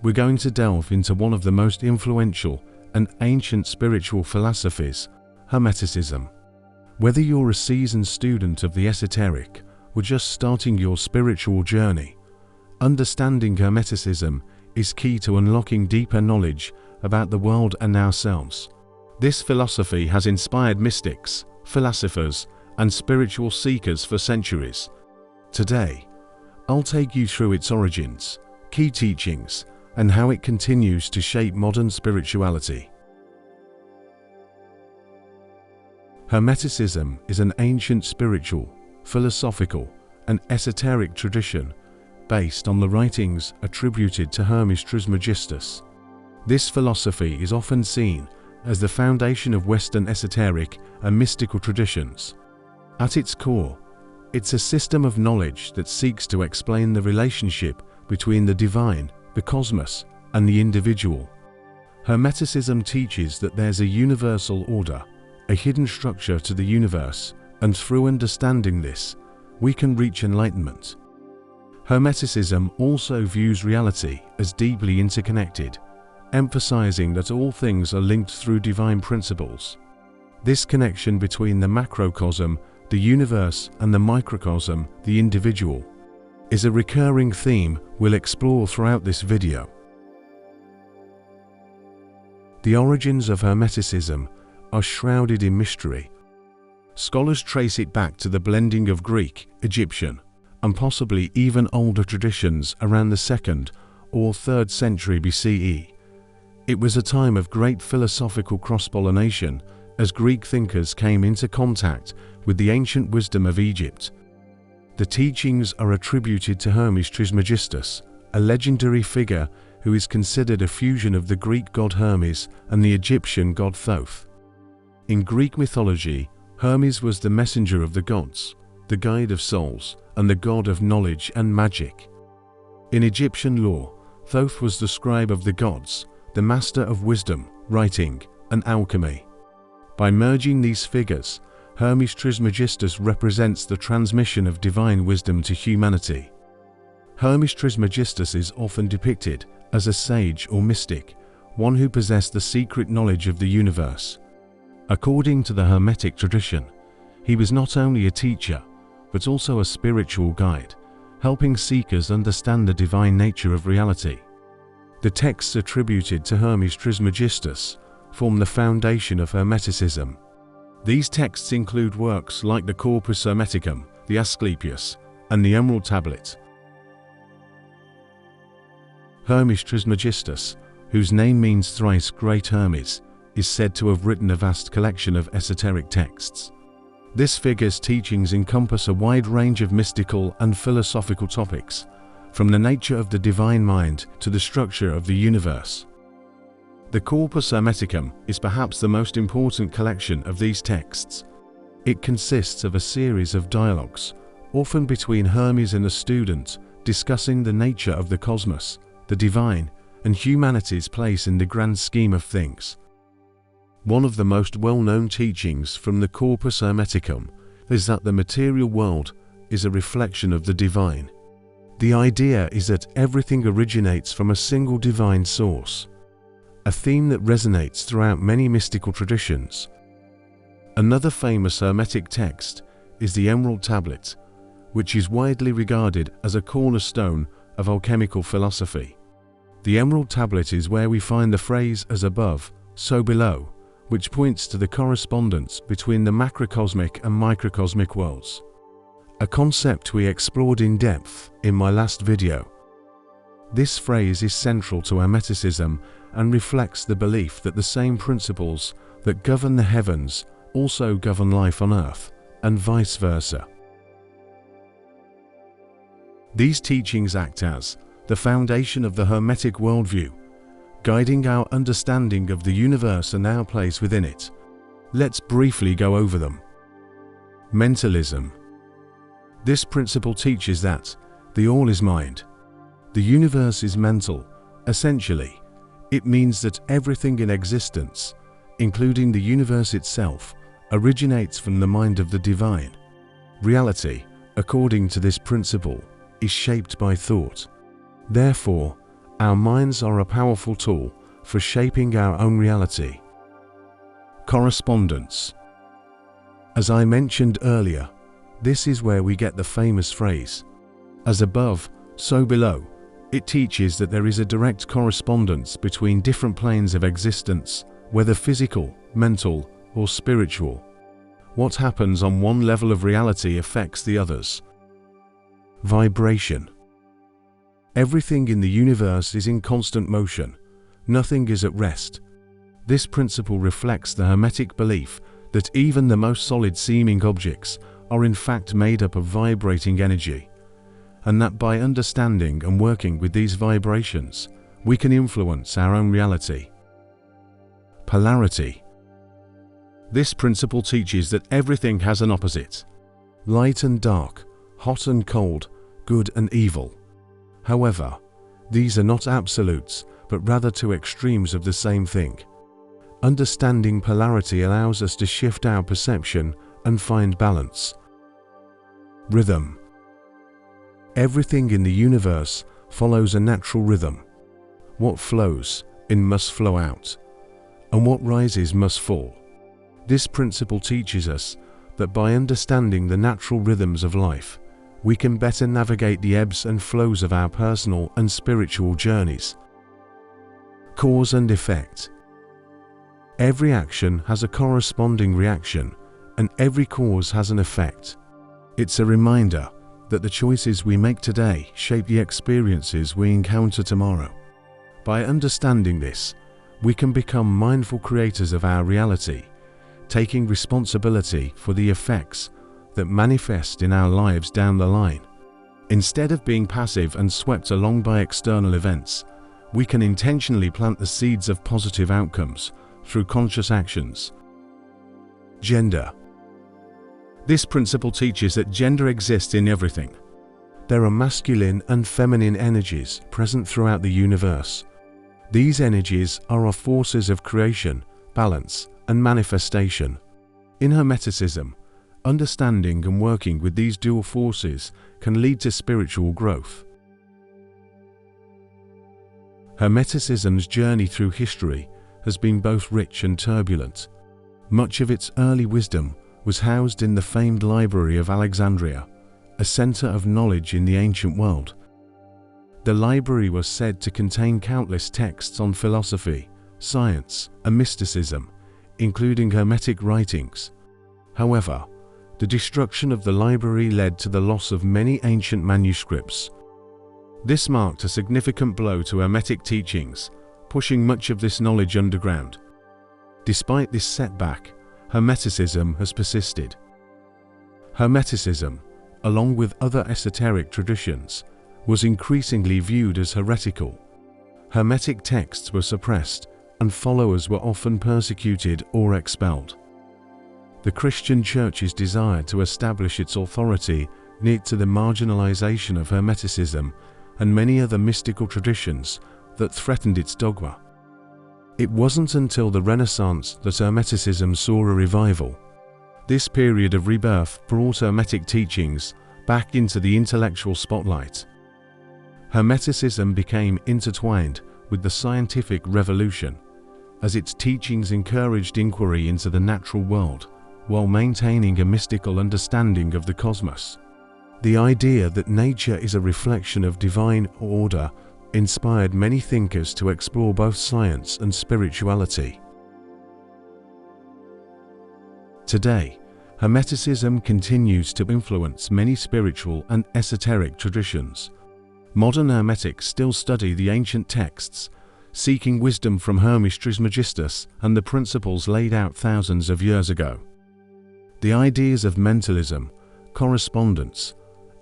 we're going to delve into one of the most influential and ancient spiritual philosophies, Hermeticism. Whether you're a seasoned student of the esoteric or just starting your spiritual journey, understanding Hermeticism is key to unlocking deeper knowledge about the world and ourselves. This philosophy has inspired mystics, philosophers, and spiritual seekers for centuries. Today, I'll take you through its origins, key teachings, and how it continues to shape modern spirituality. Hermeticism is an ancient spiritual, philosophical, and esoteric tradition based on the writings attributed to Hermes Trismegistus. This philosophy is often seen as the foundation of Western esoteric and mystical traditions. At its core, it's a system of knowledge that seeks to explain the relationship between the divine, the cosmos, and the individual. Hermeticism teaches that there's a universal order, a hidden structure to the universe, and through understanding this, we can reach enlightenment. Hermeticism also views reality as deeply interconnected, emphasizing that all things are linked through divine principles. This connection between the macrocosm, the universe, and the microcosm, the individual, is a recurring theme we'll explore throughout this video. The origins of Hermeticism are shrouded in mystery. Scholars trace it back to the blending of Greek, Egyptian, and possibly even older traditions around the 2nd or 3rd century BCE. It was a time of great philosophical cross-pollination as Greek thinkers came into contact with the ancient wisdom of Egypt. The teachings are attributed to Hermes Trismegistus, a legendary figure who is considered a fusion of the Greek god Hermes and the Egyptian god Thoth. In Greek mythology, Hermes was the messenger of the gods, the guide of souls, and the god of knowledge and magic. In Egyptian lore, Thoth was the scribe of the gods, the master of wisdom, writing, and alchemy. By merging these figures, Hermes Trismegistus represents the transmission of divine wisdom to humanity. Hermes Trismegistus is often depicted as a sage or mystic, one who possessed the secret knowledge of the universe. According to the Hermetic tradition, he was not only a teacher, but also a spiritual guide, helping seekers understand the divine nature of reality. The texts attributed to Hermes Trismegistus form the foundation of Hermeticism. These texts include works like the Corpus Hermeticum, the Asclepius, and the Emerald Tablet. Hermes Trismegistus, whose name means thrice great Hermes, is said to have written a vast collection of esoteric texts. This figure's teachings encompass a wide range of mystical and philosophical topics, from the nature of the divine mind to the structure of the universe. The Corpus Hermeticum is perhaps the most important collection of these texts. It consists of a series of dialogues, often between Hermes and a student, discussing the nature of the cosmos, the divine, and humanity's place in the grand scheme of things. One of the most well-known teachings from the Corpus Hermeticum is that the material world is a reflection of the divine. The idea is that everything originates from a single divine source, a theme that resonates throughout many mystical traditions. Another famous Hermetic text is the Emerald Tablet, which is widely regarded as a cornerstone of alchemical philosophy. The Emerald Tablet is where we find the phrase "as above, so below," which points to the correspondence between the macrocosmic and microcosmic worlds, a concept we explored in depth in my last video. This phrase is central to Hermeticism and reflects the belief that the same principles that govern the heavens also govern life on earth, and vice versa. These teachings act as the foundation of the Hermetic worldview, guiding our understanding of the universe and our place within it. Let's briefly go over them. Mentalism. This principle teaches that the all is mind. The universe is mental. Essentially, it means that everything in existence, including the universe itself, originates from the mind of the divine. Reality, according to this principle, is shaped by thought. Therefore, Our minds are a powerful tool for shaping our own reality. Correspondence. As I mentioned earlier, this is where we get the famous phrase, "As above, so below." It teaches that there is a direct correspondence between different planes of existence, whether physical, mental, or spiritual. What happens on one level of reality affects the others. Vibration. Everything in the universe is in constant motion. Nothing is at rest. This principle reflects the Hermetic belief that even the most solid-seeming objects are in fact made up of vibrating energy, and that by understanding and working with these vibrations, we can influence our own reality. Polarity. This principle teaches that everything has an opposite. Light and dark, hot and cold, good and evil. However, these are not absolutes, but rather two extremes of the same thing. Understanding polarity allows us to shift our perception and find balance. Rhythm. Everything in the universe follows a natural rhythm. What flows in must flow out, and what rises must fall. This principle teaches us that by understanding the natural rhythms of life, we can better navigate the ebbs and flows of our personal and spiritual journeys. Cause and effect. Every action has a corresponding reaction, and every cause has an effect. It's a reminder that the choices we make today shape the experiences we encounter tomorrow. By understanding this, we can become mindful creators of our reality, taking responsibility for the effects that manifest in our lives down the line. Instead of being passive and swept along by external events, we can intentionally plant the seeds of positive outcomes through conscious actions. Gender. This principle teaches that gender exists in everything. There are masculine and feminine energies present throughout the universe. These energies are forces of creation, balance, and manifestation. In Hermeticism, understanding and working with these dual forces can lead to spiritual growth. Hermeticism's journey through history has been both rich and turbulent. Much of its early wisdom was housed in the famed Library of Alexandria, a center of knowledge in the ancient world. The library was said to contain countless texts on philosophy, science, and mysticism, including Hermetic writings. However, the destruction of the library led to the loss of many ancient manuscripts. This marked a significant blow to Hermetic teachings, pushing much of this knowledge underground. Despite this setback, Hermeticism has persisted. Hermeticism, along with other esoteric traditions, was increasingly viewed as heretical. Hermetic texts were suppressed, and followers were often persecuted or expelled. The Christian Church's desire to establish its authority led to the marginalization of Hermeticism and many other mystical traditions that threatened its dogma. It wasn't until the Renaissance that Hermeticism saw a revival. This period of rebirth brought Hermetic teachings back into the intellectual spotlight. Hermeticism became intertwined with the scientific revolution, as its teachings encouraged inquiry into the natural world while maintaining a mystical understanding of the cosmos. The idea that nature is a reflection of divine order inspired many thinkers to explore both science and spirituality. Today, Hermeticism continues to influence many spiritual and esoteric traditions. Modern Hermetics still study the ancient texts, seeking wisdom from Hermes Trismegistus and the principles laid out thousands of years ago. The ideas of mentalism, correspondence,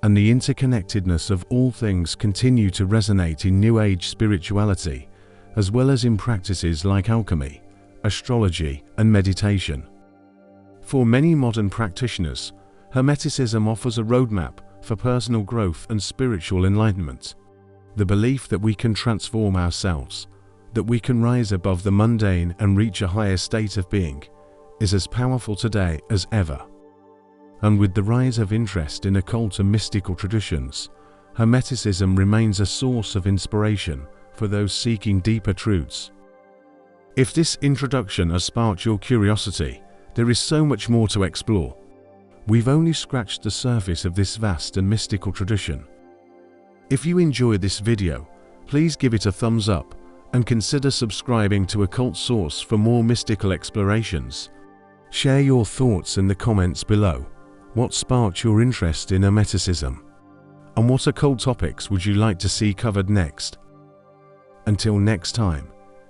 and the interconnectedness of all things continue to resonate in New Age spirituality, as well as in practices like alchemy, astrology, and meditation. For many modern practitioners, Hermeticism offers a roadmap for personal growth and spiritual enlightenment. The belief that we can transform ourselves, that we can rise above the mundane and reach a higher state of being, is as powerful today as ever. And with the rise of interest in occult and mystical traditions, Hermeticism remains a source of inspiration for those seeking deeper truths. If this introduction has sparked your curiosity, there is so much more to explore. We've only scratched the surface of this vast and mystical tradition. If you enjoyed this video, please give it a thumbs up and consider subscribing to Occult Source for more mystical explorations. Share your thoughts in the comments below. What sparked your interest in Hermeticism? And what occult topics would you like to see covered next? Until next time,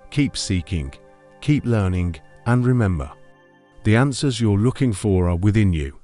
keep seeking, keep learning, and remember, the answers you're looking for are within you.